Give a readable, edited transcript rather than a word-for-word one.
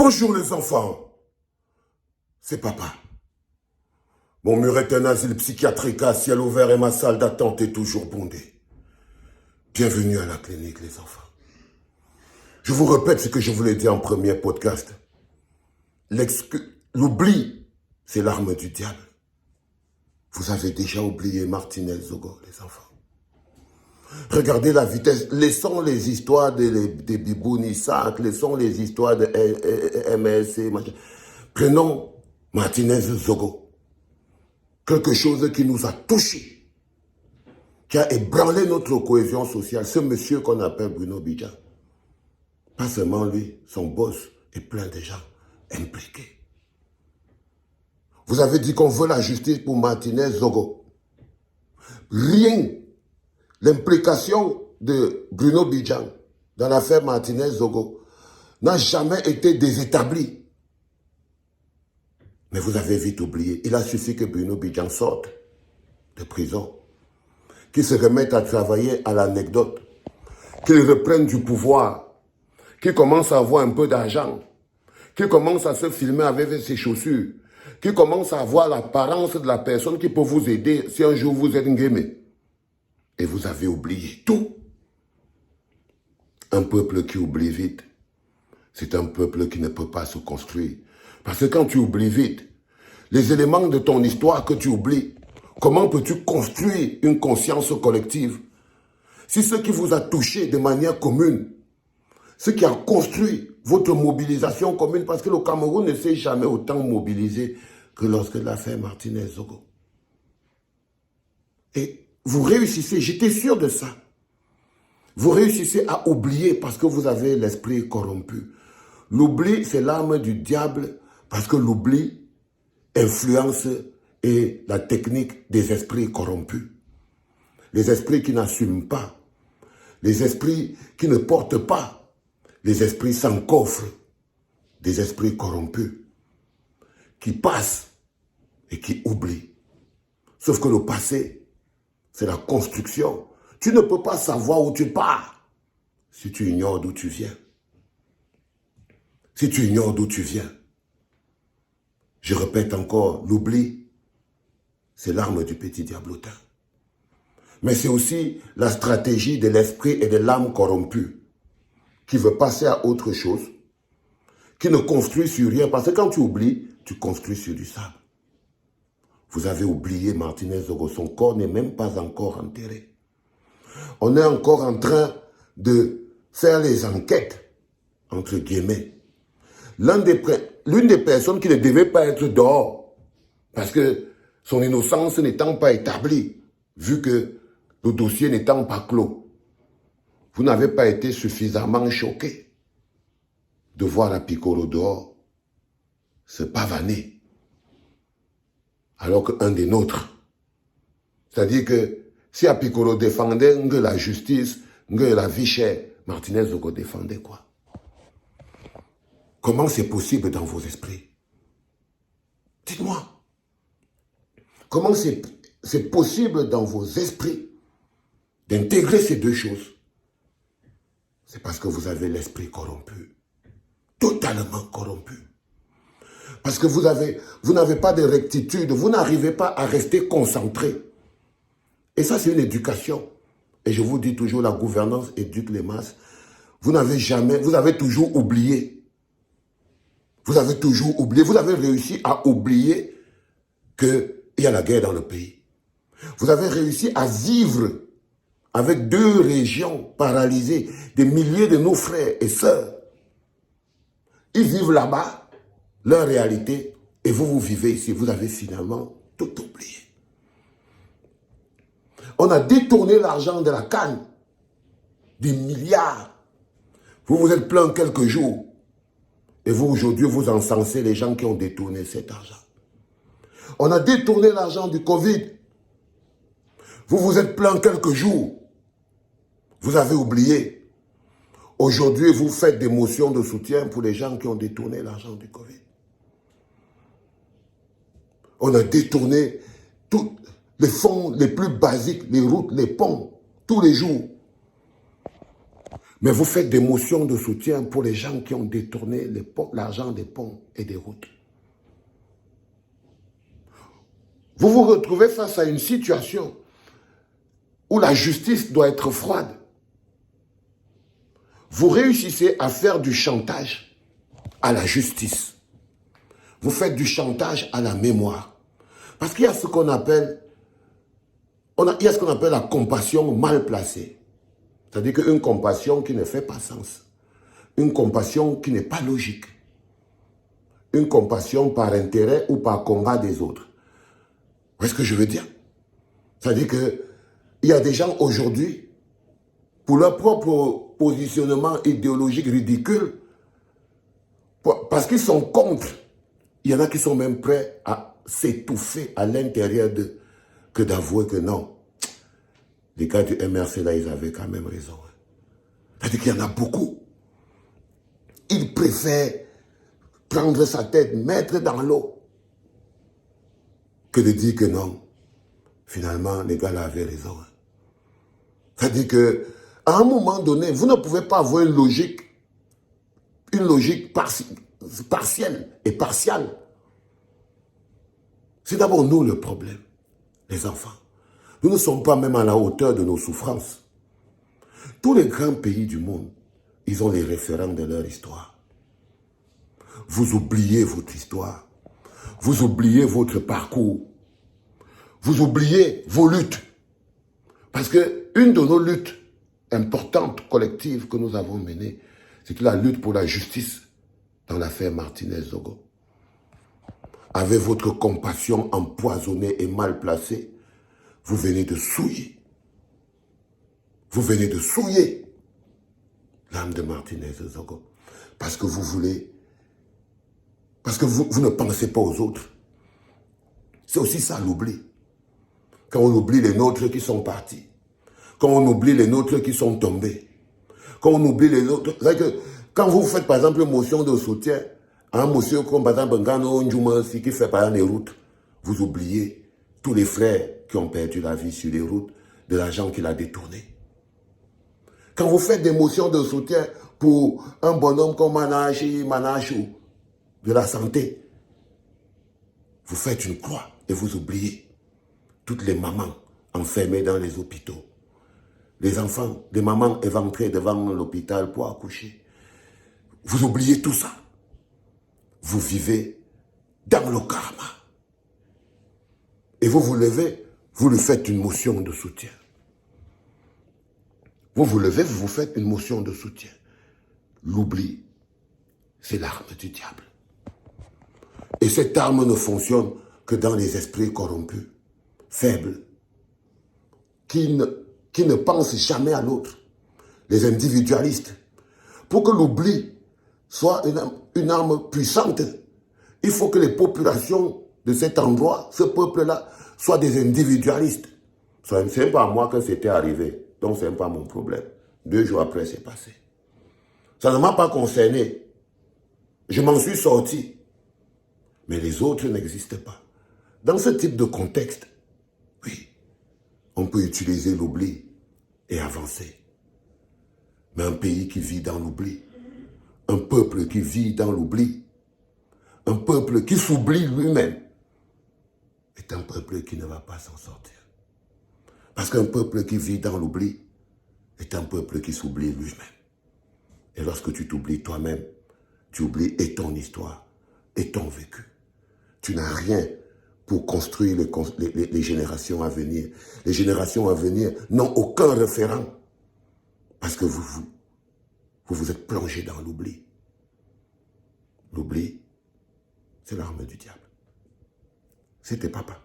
Bonjour les enfants, c'est papa. Mon mur est un asile psychiatrique à ciel ouvert et ma salle d'attente est toujours bondée. Bienvenue à la clinique les enfants. Je vous répète ce que je vous l'ai dit en premier podcast. L'oubli, c'est l'arme du diable. Vous avez déjà oublié Martinez Zogo, les enfants. Regardez la vitesse, laissons les histoires des Biboun Isaac, laissons les histoires de MSC, machin. Prenons Martinez Zogo. Quelque chose qui nous a touchés, qui a ébranlé notre cohésion sociale. Ce monsieur qu'on appelle Bruno Bidjan. Pas seulement lui, son boss et plein de gens impliqués. Vous avez dit qu'on veut la justice pour Martinez Zogo. Rien. L'implication de Bruno Bidjan dans l'affaire Martinez Zogo n'a jamais été désétablie. Mais vous avez vite oublié. Il a suffi que Bruno Bidjan sorte de prison, qu'il se remette à travailler à l'anecdote, qu'il reprenne du pouvoir, qu'il commence à avoir un peu d'argent, qu'il commence à se filmer avec ses chaussures, qu'il commence à avoir l'apparence de la personne qui peut vous aider si un jour vous êtes guémé. Et vous avez oublié tout. Un peuple qui oublie vite, c'est un peuple qui ne peut pas se construire. Parce que quand tu oublies vite, les éléments de ton histoire que tu oublies, comment peux-tu construire une conscience collective? Si ce qui vous a touché de manière commune, ce qui a construit votre mobilisation commune, parce que le Cameroun ne s'est jamais autant mobilisé que lorsque l'affaire Martinez Zogo. Et vous réussissez, j'étais sûr de ça. Vous réussissez à oublier parce que vous avez l'esprit corrompu. L'oubli, c'est l'arme du diable parce que l'oubli influence et la technique des esprits corrompus. Les esprits qui n'assument pas, les esprits qui ne portent pas, les esprits sans coffre, des esprits corrompus, qui passent et qui oublient. Sauf que le passé, c'est la construction. Tu ne peux pas savoir où tu pars si tu ignores d'où tu viens. Si tu ignores d'où tu viens. Je répète encore, l'oubli, c'est l'arme du petit diablotin. Mais c'est aussi la stratégie de l'esprit et de l'âme corrompue qui veut passer à autre chose, qui ne construit sur rien. Parce que quand tu oublies, tu construis sur du sable. Vous avez oublié Martinez Zogo, son corps n'est même pas encore enterré. On est encore en train de faire les enquêtes, entre guillemets. L'une des personnes qui ne devait pas être dehors, parce que son innocence n'étant pas établie, vu que le dossier n'étant pas clos, vous n'avez pas été suffisamment choqué de voir Apikolo dehors se pavaner. Alors qu'un des nôtres, c'est-à-dire que si Apikolo défendait la justice, la vie chère, Martinez Zogo défendait quoi? Comment c'est possible dans vos esprits? Dites-moi. Comment c'est possible dans vos esprits d'intégrer ces deux choses? C'est parce que vous avez l'esprit corrompu. Totalement corrompu. Parce que vous n'avez pas de rectitude, vous n'arrivez pas à rester concentré. Et ça, c'est une éducation. Et je vous dis toujours, la gouvernance éduque les masses. Vous avez toujours oublié. Vous avez toujours oublié. Vous avez réussi à oublier qu'il y a la guerre dans le pays. Vous avez réussi à vivre avec 2 régions paralysées, des milliers de nos frères et sœurs. Ils vivent là-bas, leur réalité, et vous vivez ici. Vous avez finalement tout oublié. On a détourné l'argent de la canne, des milliards. Vous vous êtes plaint quelques jours. Et vous, aujourd'hui, vous encensez les gens qui ont détourné cet argent. On a détourné l'argent du Covid. Vous vous êtes plaint quelques jours. Vous avez oublié. Aujourd'hui, vous faites des motions de soutien pour les gens qui ont détourné l'argent du Covid. On a détourné tous les fonds les plus basiques, les routes, les ponts, tous les jours. Mais vous faites des motions de soutien pour les gens qui ont détourné l'argent des ponts et des routes. Vous vous retrouvez face à une situation où la justice doit être froide. Vous réussissez à faire du chantage à la justice. Vous faites du chantage à la mémoire. Parce qu'il y a ce qu'on appelle, la compassion mal placée. C'est-à-dire qu'une compassion qui ne fait pas sens. Une compassion qui n'est pas logique. Une compassion par intérêt ou par combat des autres. Vous voyez ce que je veux dire? C'est-à-dire qu'il y a des gens aujourd'hui, pour leur propre positionnement idéologique ridicule, parce qu'ils sont contre, il y en a qui sont même prêts à s'étouffer à l'intérieur d'eux que d'avouer que non. Les gars du MRC, là, ils avaient quand même raison. C'est-à-dire qu'il y en a beaucoup. Ils préfèrent prendre sa tête, mettre dans l'eau, que de dire que non. Finalement, les gars là avaient raison. C'est-à-dire qu'à un moment donné, vous ne pouvez pas avoir une logique partielle et partiale. C'est d'abord nous le problème, les enfants. Nous ne sommes pas même à la hauteur de nos souffrances. Tous les grands pays du monde, ils ont les référents de leur histoire. Vous oubliez votre histoire. Vous oubliez votre parcours. Vous oubliez vos luttes. Parce qu'une de nos luttes importantes, collectives, que nous avons menées, c'est la lutte pour la justice dans l'affaire Martinez-Zogo. Avec votre compassion empoisonnée et mal placée, vous venez de souiller. Vous venez de souiller l'âme de Martinez-Zogo. Parce que vous voulez... Parce que vous ne pensez pas aux autres. C'est aussi ça l'oubli. Quand on oublie les nôtres qui sont partis. Quand on oublie les nôtres qui sont tombés. Quand on oublie les nôtres... Quand vous faites par exemple une motion de soutien à un monsieur comme par exemple Ngano Ndjoumansi qui fait par exemple les routes, vous oubliez tous les frères qui ont perdu la vie sur les routes de l'argent qu'il a détourné. Quand vous faites des motions de soutien pour un bonhomme comme Manachou de la santé, vous faites une croix et vous oubliez toutes les mamans enfermées dans les hôpitaux. Les enfants, des mamans éventrées devant l'hôpital pour accoucher. Vous oubliez tout ça. Vous vivez dans le karma. Et vous vous levez, vous lui faites une motion de soutien. Vous vous levez, vous vous faites une motion de soutien. L'oubli, c'est l'arme du diable. Et cette arme ne fonctionne que dans les esprits corrompus, faibles, qui ne pensent jamais à l'autre, les individualistes. Pour que l'oubli soit une arme puissante, il faut que les populations de cet endroit, ce peuple-là, soient des individualistes. Ce n'est pas à moi que c'était arrivé, donc ce n'est pas mon problème. 2 jours après, c'est passé. Ça ne m'a pas concerné. Je m'en suis sorti. Mais les autres n'existent pas. Dans ce type de contexte, oui, on peut utiliser l'oubli et avancer. Mais un pays qui vit dans l'oubli, un peuple qui vit dans l'oubli, un peuple qui s'oublie lui-même, est un peuple qui ne va pas s'en sortir. Parce qu'un peuple qui vit dans l'oubli est un peuple qui s'oublie lui-même. Et lorsque tu t'oublies toi-même, tu oublies et ton histoire, et ton vécu. Tu n'as rien pour construire les générations à venir. Les générations à venir n'ont aucun référent. Parce que vous vous êtes plongé dans l'oubli. L'oubli, c'est l'arme du diable. C'était papa.